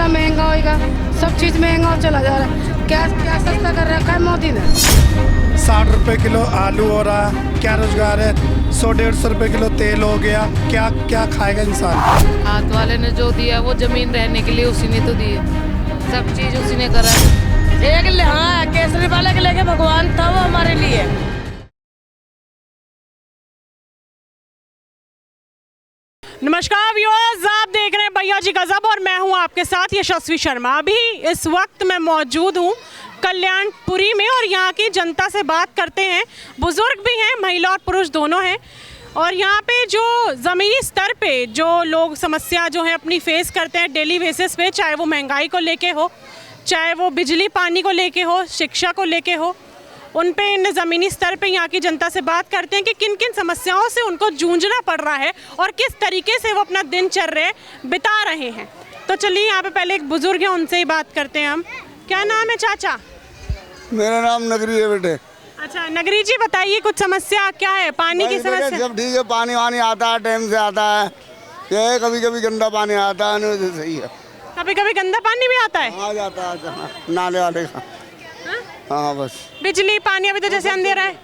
कितना महंगा होएगा, सब चीज़ महंगा चला जा रहा है। क्या क्या सस्ता कर रखा है मोदी ने। 60 रुपए किलो आलू हो रहा है, क्या रोजगार है। 100-150 रुपए किलो तेल हो गया, क्या क्या खाएगा इंसान। हाथ वाले ने जो दिया वो जमीन रहने के लिए उसी ने तो दी है, सब चीज उसी ने करा है। एक हाँ केसरी वाले के लेके भगवान था वो हमारे लिए। नमस्कार व्यूअर्स, आप देख रहे हैं भैया जी गजब और मैं हूं आपके साथ यशस्वी शर्मा। अभी इस वक्त मैं मौजूद हूं कल्याणपुरी में और यहाँ की जनता से बात करते हैं। बुजुर्ग भी हैं, महिला और पुरुष दोनों हैं। और यहाँ पे जो ज़मीनी स्तर पे जो लोग समस्या जो है अपनी फेस करते हैं डेली बेसिस पे, चाहे वो महंगाई को लेके हो, चाहे वो बिजली पानी को लेके हो, शिक्षा को लेके हो, उन पे इन ज़मीनी स्तर पे यहाँ की जनता से बात करते हैं कि किन किन समस्याओं से उनको जूझना पड़ रहा है और किस तरीके से वो अपना दिनचर्या बिता रहे हैं। तो चलिए यहाँ पे पहले एक बुजुर्ग है, उनसे ही बात करते हैं हम। क्या नाम है चाचा? मेरा नाम नगरी है बेटे। अच्छा नगरी जी, बताइए कुछ समस्या क्या है? पानी की समस्या? सब ठीक है, पानी वानी आता है, टाइम से आता है। ये कभी कभी गंदा पानी आता है, नहीं तो सही है। कभी कभी गंदा पानी भी आता है? आ जाता है नाले वाले का। हाँ बस। बिजली पानी अभी तो जैसे अंधेरा है।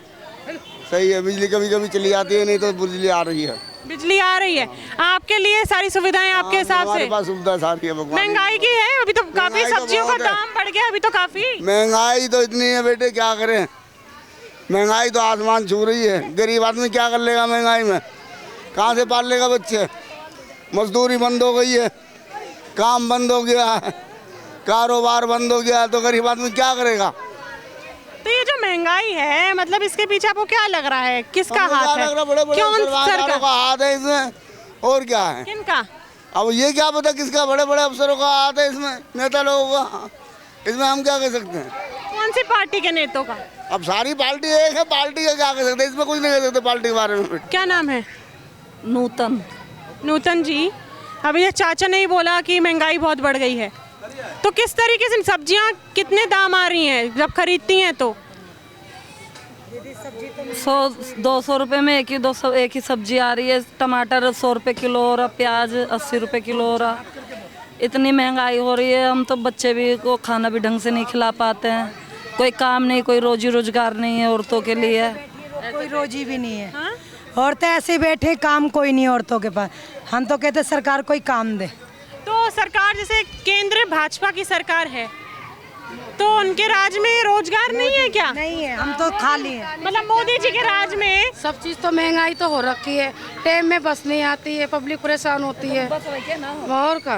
सही है, बिजली कभी कभी चली जाती है, नहीं तो बिजली आ रही है। बिजली आ रही है आपके लिए, सारी सुविधाएं आपके हिसाब से? हमारे पास सुविधा सारी है। महंगाई की है अभी तो, काफी सब्जियों का दाम बढ़ गया अभी तो काफी। महंगाई तो इतनी है बेटे, क्या करें। महंगाई तो आसमान छू रही है। गरीब आदमी क्या कर लेगा महंगाई में? कहाँ से पाल लेगा बच्चे? मजदूरी बंद हो गई है, काम बंद हो गया है, कारोबार बंद हो गया है, तो गरीब आदमी क्या करेगा? तो ये जो महंगाई है, मतलब इसके पीछे आपको क्या लग रहा है, किसका हाथ है? क्यों सरकार का हाथ है इसमें, और क्या है? किनका? अब ये क्या पता किसका? बड़े बड़े अफसरों का हाथ है इसमें, नेता लोगों का। इसमें हम क्या कह सकते हैं? कौन सी पार्टी के नेताओं का? अब सारी पार्टी एक है, पार्टी का क्या कह सकते हैं? इसमें कुछ नहीं कह सकते पार्टी के बारे में। क्या नाम है? नूतन। नूतन जी, अभी ये चाचा ने ही बोला कि महंगाई बहुत बढ़ गई है, तो किस तरीके से सब्जियां कितने दाम आ रही हैं जब खरीदती हैं? तो 100-200 रुपए में एक ही सब्जी आ रही है। टमाटर 100 रुपए किलो हो रहा, प्याज 80 रुपए किलो हो रहा। इतनी महंगाई हो रही है, हम तो बच्चे भी को खाना भी ढंग से नहीं खिला पाते हैं। कोई काम नहीं, कोई रोजी रोजगार नहीं है औरतों के लिए। कोई रोजी भी नहीं है। औरतें ऐसे बैठे, काम कोई नहीं औरतों के पास। हम तो कहते सरकार कोई काम दे। तो सरकार जैसे केंद्र भाजपा की सरकार है, तो उनके राज में रोजगार नहीं है क्या? नहीं है, हम तो खाली हैं। मतलब मोदी जी के राज में सब चीज़ तो महंगाई तो हो रखी है, टाइम में बस नहीं आती है, पब्लिक परेशान होती है। और का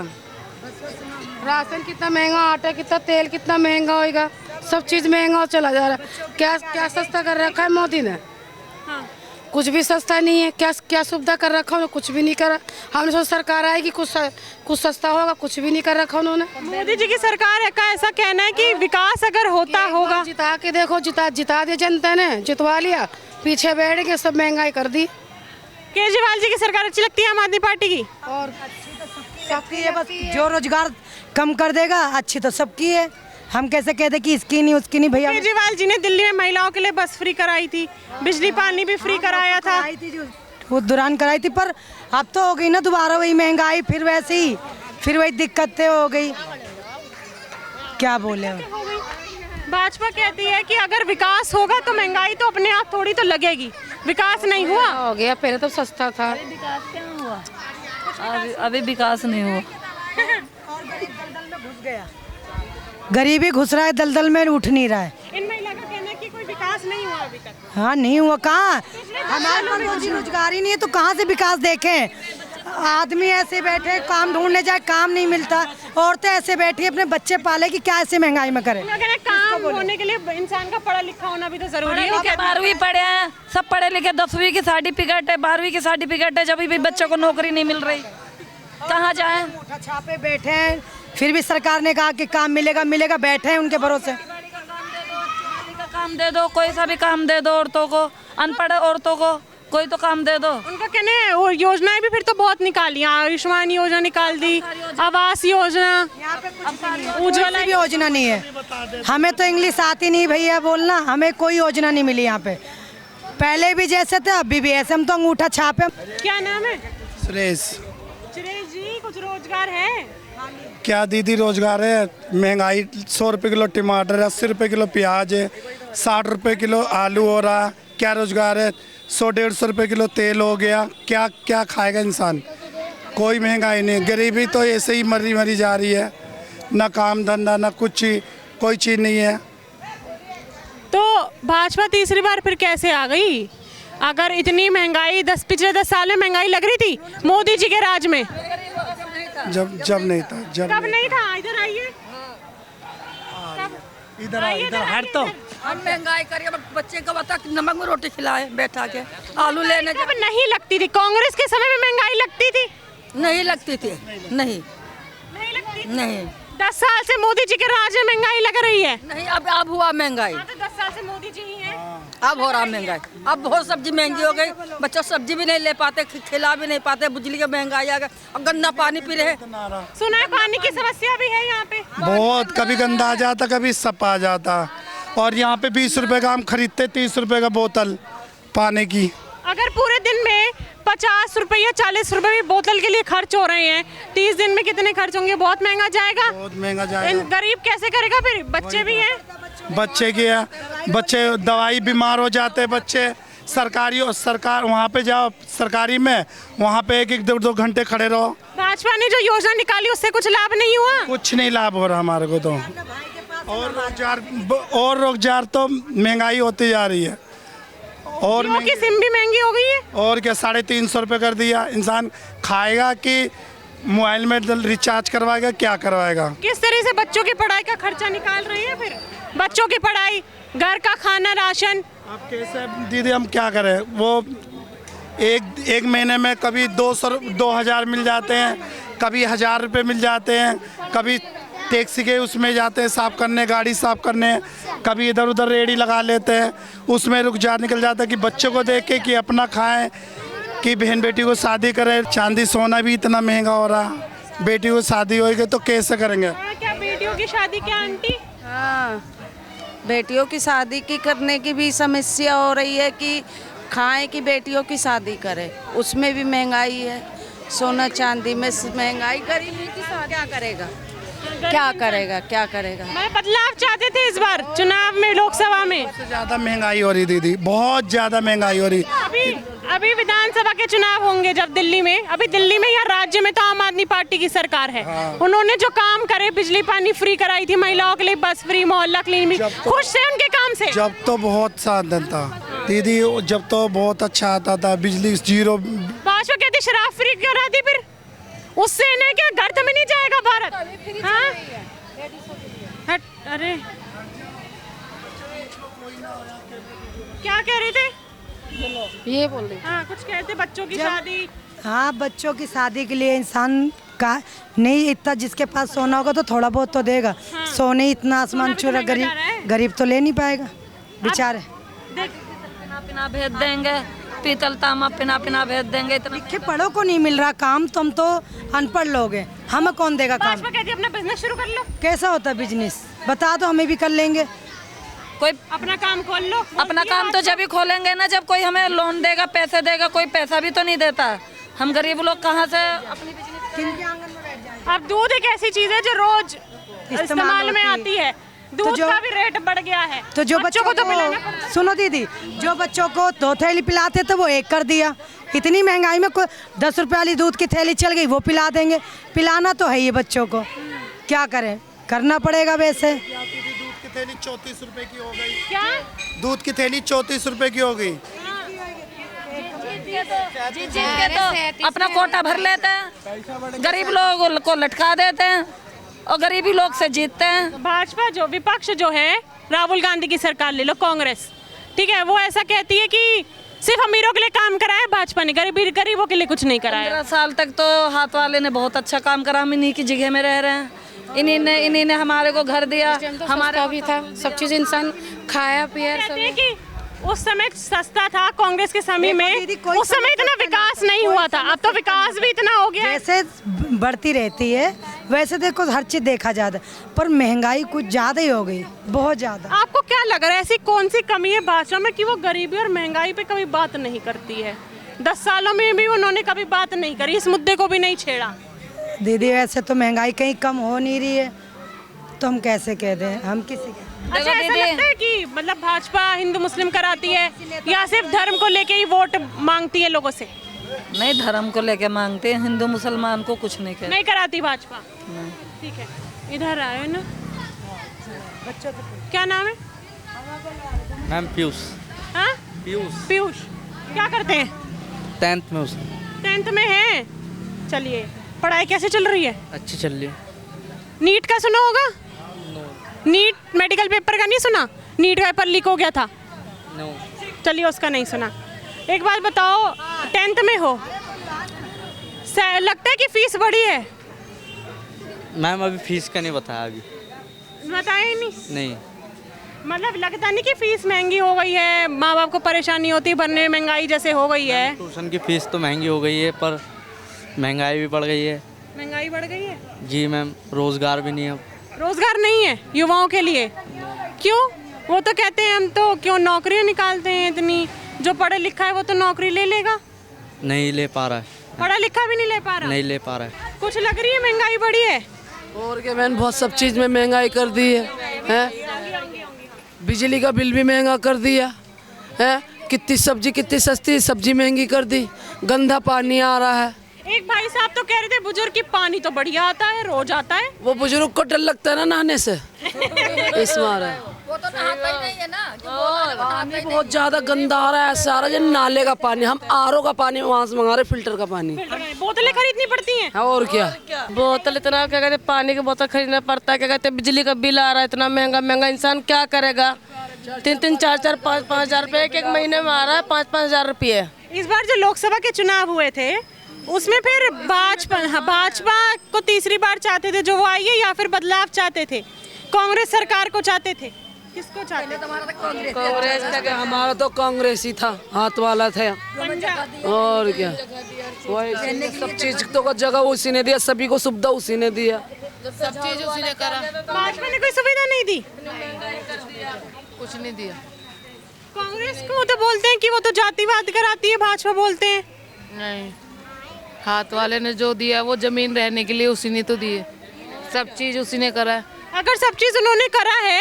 राशन कितना महंगा, आटा कितना, तेल कितना महंगा होएगा, सब चीज़ महंगा चला जा रहा है। क्या क्या सस्ता कर रखा है मोदी ने? कुछ भी सस्ता नहीं है। क्या क्या सुविधा कर रखा उन्होंने? कुछ भी नहीं करा। हमने सोचा सरकार आएगी कुछ सस्ता होगा, कुछ भी नहीं कर रखा उन्होंने। मोदी जी की सरकार का ऐसा कहना है कि विकास अगर होता होगा। जिता के देखो, जिता दिया जनता ने, जितवा लिया, पीछे बैठ के सब महंगाई कर दी। केजरीवाल जी की सरकार अच्छी लगती है आम आदमी पार्टी की? और सबकी है, बस जो रोजगार कम कर देगा अच्छी तो सबकी है। हम कैसे कहते कि इसकी नहीं उसकी नहीं भैया। केजरीवाल जी ने दिल्ली में महिलाओं के लिए बस फ्री कराई थी, बिजली पानी भी फ्री कराया था। वो दौरान कराई थी, पर अब तो हो गई ना दोबारा वही महंगाई, फिर वैसे ही फिर वही दिक्कतें हो गई। क्या बोले? भाजपा कहती है कि अगर विकास होगा तो महंगाई तो अपने आप थोड़ी तो लगेगी। विकास नहीं हुआ, हो गया, पहले तो सस्ता था। विकास क्या हुआ? अभी विकास नहीं हुआ। गरीबी घुस रहा है, दलदल में उठ नहीं रहा है। इन महिला का कहना है कि कोई विकास नहीं हुआ अभी तक। हाँ नहीं हुआ, कहाँ? हमारे पास रोजी रोजगार ही नहीं है, तो कहाँ से विकास देखें? आदमी ऐसे बैठे, काम ढूंढने जाए, काम नहीं मिलता। औरतें ऐसे बैठी अपने बच्चे पाले कि क्या ऐसे महंगाई में करे? काम होने के लिए इंसान का पढ़ा लिखा होना भी तो जरूरी है। 12वीं पढ़े हैं, सब पढ़े लिखे, 10वीं की सर्टिफिकेट है, 12वीं की सर्टिफिकेट है, जब भी बच्चों को नौकरी नहीं मिल रही, कहाँ जाए? छापे बैठे हैं, फिर भी सरकार ने कहा कि काम मिलेगा मिलेगा, बैठे हैं उनके भरोसे। काम दे दो, कोई सा भी काम दे दो औरतों को, अनपढ़ औरतों को कोई तो काम दे दो। उनका कहना है वो योजनाएं भी फिर तो बहुत निकाली, आयुष्मान योजना निकाल दी, आवास योजना, उज्ज्वला योजना नहीं है। हमें तो इंग्लिश आती नहीं भैया बोलना, हमें कोई योजना नहीं मिली यहाँ पे। पहले भी जैसे थे अभी भी ऐसे, हम तो अंगूठा छापे। क्या नाम है? सुरेश। सुरेश जी कुछ रोजगार है? क्या दीदी रोजगार है? महंगाई 100 रुपये किलो टमाटर है, 80 रुपये किलो प्याज है, 60 रुपये किलो आलू हो रहा। क्या रोजगार है? 100-150 रुपये किलो तेल हो गया। क्या क्या खाएगा इंसान? कोई महंगाई नहीं। गरीबी तो ऐसे ही मरी जा रही है, ना काम धंधा ना कुछ, कोई चीज़ नहीं है। तो भाजपा तीसरी बार फिर कैसे आ गई? अगर इतनी महंगाई पिछले 10 साल में महंगाई लग रही थी मोदी जी के राज में? जब नहीं था। कब नहीं था? इधर आइए, इधर हट तो हम महंगाई करिए, बच्चे को बता नमक में रोटी खिलाए बैठा के, आलू लेने जब नहीं लगती थी कांग्रेस के समय में महंगाई लगती थी? नहीं लगती थी, नहीं लगती थी। नहीं 10 साल से मोदी जी के राज में महंगाई लग रही है। नहीं, अब हुआ महंगाई। हाँ, तो 10 साल से मोदी जी ही हैं। अब हो रहा महंगाई। अब बहुत सब्जी महंगी हो गई, बच्चों सब्जी भी नहीं ले पाते, खिला भी नहीं पाते, बिजली का महंगाई आ गया, अब गंदा पानी पी रहे। सुना है पानी की समस्या भी है यहाँ पे बहुत, कभी गंदा आ जाता कभी सप आ जाता। और यहाँ पे 20 रुपए का हम खरीदते, 30 रुपए का बोतल पानी की। अगर पूरे दिन में 50 रुपए या 40 रुपए भी बोतल के लिए खर्च हो रहे हैं, 30 दिन में कितने खर्च होंगे? बहुत महंगा जाएगा। बहुत महंगा जाएगा। गरीब कैसे करेगा फिर? बच्चे भी हैं, बच्चे की है, बच्चे दवाई बीमार हो जाते हैं बच्चे। सरकार वहाँ पे जाओ सरकारी में, वहाँ पे 1-2 घंटे खड़े रहो। भाजपा ने जो योजना निकाली उससे कुछ लाभ नहीं हुआ? कुछ नहीं लाभ हो रहा हमारे को तो। और रोजगार तो महंगाई होती जा रही है। और की सिम भी महंगी हो गई है। और क्या 350 रुपये कर दिया। इंसान खाएगा कि मोबाइल में रिचार्ज करवाएगा? क्या करवाएगा? किस तरह से बच्चों की पढ़ाई का खर्चा निकाल रही है फिर? बच्चों की पढ़ाई, घर का खाना, राशन। अब कैसे दीदी हम क्या करें? वो एक महीने में कभी 2,000 मिल जाते हैं, कभी 1,000 रुपये मिल जाते हैं, कभी टैक्सी के उसमें जाते हैं साफ करने, गाड़ी साफ करने, कभी इधर उधर रेडी लगा लेते हैं, उसमें रुझान निकल जाता है कि बच्चों को देख के कि अपना खाएं, कि बहन बेटी को शादी करें। चांदी सोना भी इतना महंगा हो रहा, बेटी को शादी होगी तो कैसे करेंगे? क्या बेटियों की शादी क्या आंटी? हाँ, बेटियों की शादी की करने की भी समस्या हो रही है कि खाएं कि बेटियों की शादी करें, उसमें भी महंगाई है। सोना चांदी में महंगाई, गरीबी की शादी क्या करेगा? क्या करेगा? मैं बदलाव चाहते थे इस बार चुनाव में, लोकसभा में। सबसे ज़्यादा महंगाई हो रही दीदी, बहुत ज़्यादा महंगाई हो रही। अभी विधानसभा के चुनाव होंगे जब दिल्ली में, अभी दिल्ली में या राज्य में तो आम आदमी पार्टी की सरकार है। उन्होंने जो काम करे, बिजली पानी फ्री कराई थी महिलाओं के लिए, बस फ्री, मोहल्ला क्लिनिक, खुश थे उनके काम से? जब तो बहुत साधन था दीदी, जब तो बहुत अच्छा आता था, बिजली 0। भाजपा कहती शराब फ्री क्यों रहती फिर? उससे इन्हें क्या घर तो में नहीं जाएगा भारत? हाँ? अरे क्या कह रहे थे? ये बोल रही। हाँ, कुछ कहते बच्चों की शादी। हाँ, बच्चों की शादी के लिए इंसान का नहीं इतना, जिसके पास सोना होगा तो थोड़ा बहुत तो देगा। हाँ। सोने इतना आसमान छूरा, गरीब तो ले नहीं पाएगा बेचारे। पिना भेज देंगे, पीतल तामा पिना भेज देंगे। इतना लिखे पढ़ो को नहीं मिल रहा काम, तुम तो अनपढ़ लोग हैं, हमें कौन देगा काम? भाजपा कहती है अपना बिजनेस शुरू कर लो। कैसा होता है बिजनेस? बता दो, हमें भी कर लेंगे। कोई अपना काम खोल लो। अपना काम तो जब ही खोलेंगे ना जब कोई हमें लोन देगा, पैसे देगा। कोई पैसा भी तो नहीं देता। हम गरीब लोग कहाँ से अपनी बिजनेस? किनके आंगन में बैठ जाएंगे? अब दूध एक ऐसी चीज है जो रोज इस्तेमाल में आती है, दूध का भी रेट बढ़ गया है, तो जो बच्चों को तो सुनो दीदी, जो बच्चों को 2 थैली पिलाते थे वो 1 कर दिया। इतनी महंगाई में कोई 10 रुपए वाली दूध की थैली चल गई, वो पिला देंगे। पिलाना तो है ये बच्चों को, क्या करें, करना पड़ेगा वैसे। दूध की थैली 34 रुपए की हो गई। क्या? दूध की थैली 34 रुपए की हो गई। जिनके तो अपना कोटा भर लेते हैं, गरीब लोग को लटका देते हैं और गरीबी लोग से जीतते हैं। भाजपा जो विपक्ष जो है, राहुल गांधी की सरकार ले लो, कांग्रेस, ठीक है, वो ऐसा कहती है कि सिर्फ अमीरों के लिए काम कराया भाजपा ने, गरीबों के लिए कुछ नहीं कराया। 15 साल तक तो हाथ वाले ने बहुत अच्छा काम करा। हम इन्हीं की जगह में रह रहे हैं, इन्हीं ने हमारे को घर दिया, हमारा भी था, सब चीज इंसान खाया पिया। कहते हैं कि उस समय सस्ता था कांग्रेस के समय में, उस समय इतना विकास नहीं हुआ था, अब तो विकास भी इतना हो गया। जैसे बढ़ती रहती है वैसे देखो हर चीज देखा जाता है, पर महंगाई कुछ ज्यादा ही हो गई, बहुत ज्यादा। आपको क्या लग रहा है ऐसी कौन सी कमी है भाजपा में कि वो गरीबी और महंगाई पे कभी बात नहीं करती है? 10 सालों में भी उन्होंने कभी बात नहीं करी, इस मुद्दे को भी नहीं छेड़ा। दीदी वैसे तो महंगाई कहीं कम हो नहीं रही है, तो हम कैसे कह दें, हम किसी अच्छा, ऐसा लगता है कि मतलब भाजपा हिंदू मुस्लिम कराती है या सिर्फ धर्म को लेके ही वोट मांगती है लोगों से? नहीं, धर्म को लेके मांगते हैं, हिंदू मुसलमान को कुछ नहीं कहते। नहीं कराती भाजपा। ठीक है, इधर आए ना, क्या नाम है? मैम पीयूष। हाँ, पीयूष क्या करते हैं? 10th में उस 10th में है। चलिए, पढ़ाई कैसे चल रही है? अच्छी चल रही है। नीट का सुना होगा? नीट मेडिकल पेपर का नहीं सुना? नीट का पेपर लीक हो गया था। चलिए, उसका नहीं सुना। एक बात बताओ, 10th में हो, लगता है कि फीस बढ़ी है? मैम अभी फीस का नहीं बताया, अभी बताया ही नहीं। मतलब लगता नहीं कि फीस महंगी हो गई है, माँ बाप को परेशानी होती है भरने में, महंगाई जैसे हो गई है? ट्यूशन की फीस तो महंगी हो गई है, पर महंगाई भी बढ़ गई है। महंगाई बढ़ गई है जी मैम, रोजगार भी नहीं है। रोजगार नहीं है युवाओं के लिए? क्यों? वो तो कहते हैं हम तो क्यों नौकरियां निकालते हैं इतनी, जो पढ़ा लिखा है वो तो नौकरी ले लेगा। नहीं ले पा रहा है। पढ़ा लिखा भी नहीं ले पा रहा? नहीं ले पा रहा है। कुछ लग रही है महंगाई बढ़ी है? और क्या मैंने बहुत सब चीज़ में महंगाई कर दी है? बिजली का बिल भी महंगा कर दिया है। कितनी सब्जी कितनी सस्ती सब्जी महंगी कर दी, गंदा पानी आ रहा है। एक भाई साहब तो कह रहे थे बुजुर्ग की पानी तो बढ़िया आता है, रोज आता है। वो बुजुर्ग को डर लगता है ना नहाने से, इस बार है। वो तो नहाता ही नहीं है ना, पानी बहुत ज्यादा गंदा आ रहा है, ऐसा आ रहा है नाले का पानी। हम आरओ का पानी वहाँ से मंगा रहे, फिल्टर का पानी। बोतलें खरीदनी पड़ती हैं। और क्या, बोतल इतना क्या कहते पानी की बोतल खरीदना पड़ता है, क्या कहते बिजली का बिल आ रहा है इतना महंगा महंगा, इंसान क्या करेगा? 3-3, 4-4, 5-5 हज़ार रुपये एक महीने में आ रहा है, 5-5 हज़ार रुपये। इस बार जो लोकसभा के चुनाव हुए थे उसमें फिर भाजपा को तीसरी बार चाहते थे जो वो आई है, या फिर बदलाव चाहते थे? कांग्रेस सरकार को चाहते थे? किसको चाहते थे? कांग्रेस का। हमारा तो कांग्रेस ही था, हाथ वाला था। और क्या, वही सब चीज तो जगह उसी ने दिया, सभी को सुविधा उसी ने दिया, सब चीज उसी ने करा। भाजपा ने कोई सुविधा नहीं दी, कुछ नहीं दिया। कांग्रेस को तो बोलते हैं कि वो तो जातिवाद कराती है, भाजपा बोलते हैं नहीं, हाथ वाले ने जो दिया वो जमीन रहने के लिए उसी ने तो दी है, सब चीज उसी ने करा है। अगर सब चीज उन्होंने करा है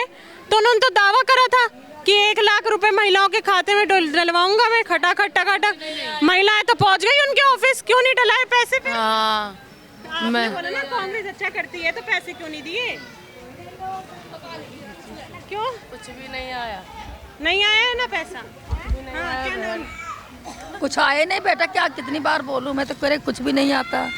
तो उन्होंने तो दावा करा था कि 1 लाख रुपए महिलाओं के खाते में डलवाऊंगा मैं, खटाखट टकाटक। महिलाएं तो पहुंच गई उनके ऑफिस, क्यों नहीं डलाए पैसे फिर? हाँ, मैं बोला ना कांग्रेस अच्छा करती है तो पैसे क्यों नहीं दिए? क्यों? कुछ भी नहीं आया। नहीं आया है ना पैसा? हाँ, क्या नाम? कुछ आए नहीं बेटा, क्या कितनी बार बोलूं मैं तो, करे कुछ भी नहीं आता।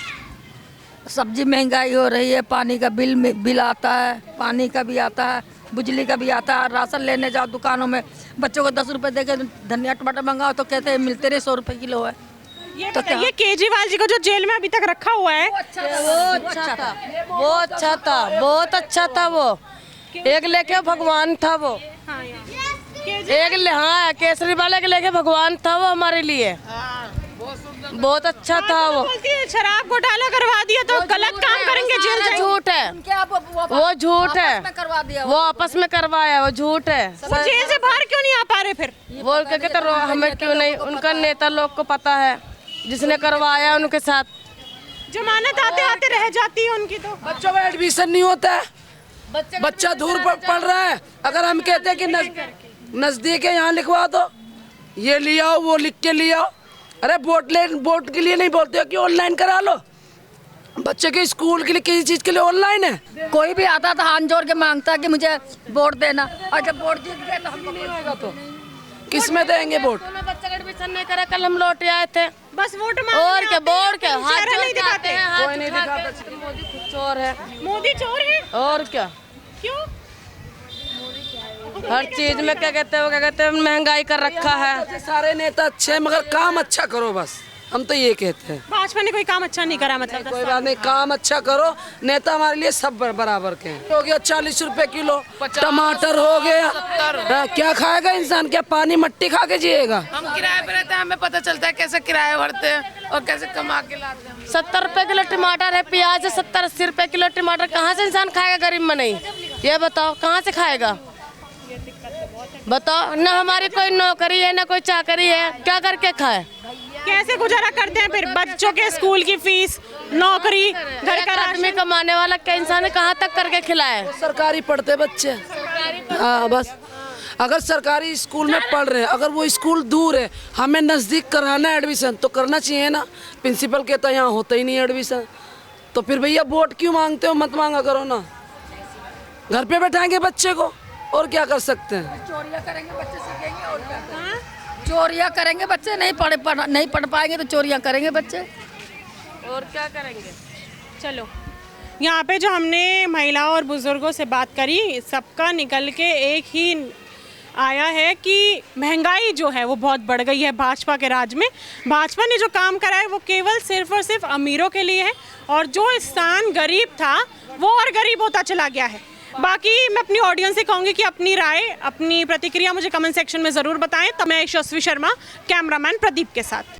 सब्जी महंगाई हो रही है, पानी का बिल आता है, पानी का भी आता है, बिजली का भी आता है। राशन लेने जाओ दुकानों में, बच्चों को 10 रुपए देके धनिया टमाटर मंगाओ तो कहते हैं मिलते नहीं, 100 रुपए किलो है। ये तो ये केजरीवाल जी को जो जेल में अभी तक रखा हुआ है, वो अच्छा था, बहुत अच्छा था वो। एक लेके भगवान था वो, हाँ केजरीवाल एक लेके भगवान था वो हमारे लिए, बहुत अच्छा था वो। शराब घोटाला करवा दिया तो गलत काम करेंगे, जेल जाएंगे। झूठ है वो, झूठ है, वो आपस में करवाया, वो झूठ है। वो जेल से बाहर क्यों नहीं आ पा रहे फिर? बोल के तो हमें क्यों नहीं, उनका नेता लोग को पता है जिसने करवाया उनके साथ। जमानत आते आते रह जाती है उनकी तो। बच्चों का एडमिशन नहीं होता है, बच्चा दूर पढ़ रहा है। अगर हम कहते हैं कि नजदीक है यहाँ लिखवा दो, ये लिया वो लिख के लिया। अरे वोट के लिए नहीं बोलते हो कि ऑनलाइन करा लो, बच्चे के स्कूल के लिए किसी चीज के लिए ऑनलाइन है। कोई भी आता था हाथ जोड़ के मांगता कि मुझे वोट देना, और जब वोट जीत गए तो हमको नहीं होगा तो किस में देंगे वोट? बच्चे का एडमिशन नहीं करा, कल हम लौट आए थे, बस वोट और क्या वोट क्या हाथ नहीं दिखाते, कोई नहीं दिखाता। मोदी खुद चोर है, मोदी चोर है। और क्या, क्यों? हर चीज में क्या कहते हैं महंगाई कर रखा है। सारे नेता अच्छे हैं मगर काम अच्छा करो, बस हम तो ये कहते हैं। भाजपा ने कोई काम अच्छा नहीं करा, मतलब कोई बात नहीं, काम अच्छा करो। नेता हमारे लिए सब बराबर के हैं। हो गया 40 रुपए किलो टमाटर, हो गया क्या खाएगा इंसान? क्या पानी मट्टी खा के जिएगा? हम किराए पे रहते हैं, हमें पता चलता है कैसे किराया भरते हैं और कैसे कमा के लाते हैं। 70 रुपए किलो टमाटर है, प्याज है 70-80 रुपए किलो टमाटर, कहाँ से इंसान खाएगा गरीब में? नहीं, ये बताओ कहाँ से खाएगा? बताओ ना, हमारी कोई नौकरी है ना कोई चाकरी है, क्या करके खाए? कैसे गुजारा करते हैं फिर? बच्चों के स्कूल की फीस, नौकरी, घर का आदमी कमाने वाला क्या इंसान है, कहाँ तक करके खिलाए? सरकारी पढ़ते बच्चे, हाँ बस। अगर सरकारी स्कूल में पढ़ रहे हैं, अगर वो स्कूल दूर है, हमें नज़दीक कराना है एडमिशन तो करना चाहिए ना। प्रिंसिपल कहता है यहाँ होता ही नहीं एडमिशन, तो फिर भैया वोट क्यों मांगते हो? मत मांगा करो ना, घर पे बैठाएंगे बच्चे को, और क्या कर सकते हैं? चोरियां करेंगे बच्चे, सीखेंगे और क्या करेंगे? चोरियां करेंगे बच्चे, नहीं पढ़ पाएंगे तो चोरियां करेंगे बच्चे, और क्या करेंगे? चलो, यहाँ पे जो हमने महिलाओं और बुजुर्गों से बात करी, सबका निकल के एक ही आया है कि महंगाई जो है वो बहुत बढ़ गई है भाजपा के राज में। भाजपा ने जो काम करा है वो केवल सिर्फ और सिर्फ अमीरों के लिए है, और जो इंसान गरीब था वो और गरीब होता चला गया है। बाकी मैं अपनी ऑडियंस से कहूँगी कि अपनी राय, अपनी प्रतिक्रिया मुझे कमेंट सेक्शन में ज़रूर बताएं। तो मैं यशस्वी शर्मा, कैमरामैन प्रदीप के साथ।